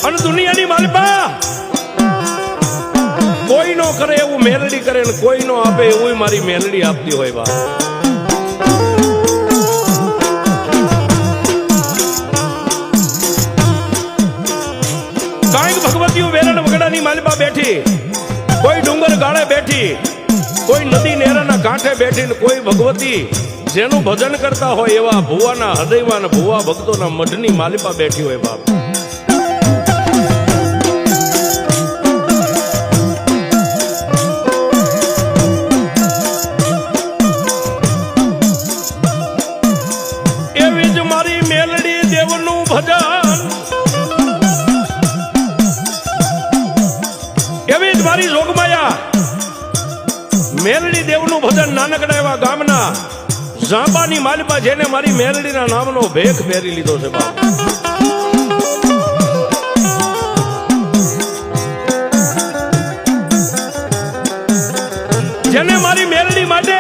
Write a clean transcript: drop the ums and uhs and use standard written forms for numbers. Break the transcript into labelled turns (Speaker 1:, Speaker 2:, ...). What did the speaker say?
Speaker 1: અને દુનિયાની માલિપા કોઈ નો કરે એવું મેલડી કરે ને કોઈ નો આપે એવું મારી મેલડી આપતી હોય બા. કાંઈક ભગવતીઓ વેરણ વગડાની માલિપા બેઠી, કોઈ ડુંગર ગાળે બેઠી, કોઈ નદી નેરાના કાંઠે બેઠી ને કોઈ ભગવતી જેનું ભજન કરતા હોય એવા ભુવાના હૃદયમાં ભુવા ભક્તોના મઢની માલિપા બેઠી હોય બાપ. એવી જ મારી મેલડી દેવનું ભજન, એવી જ મારી જોગમાયા મેલડી દેવનું ભજન નાનકડા એવા ગામના ઝાંપાની માલિપા જેને મારી મેલડીના નામનો ભેખ પહેરી લીધો છે બાપ. જેને મારી મેલડી માટે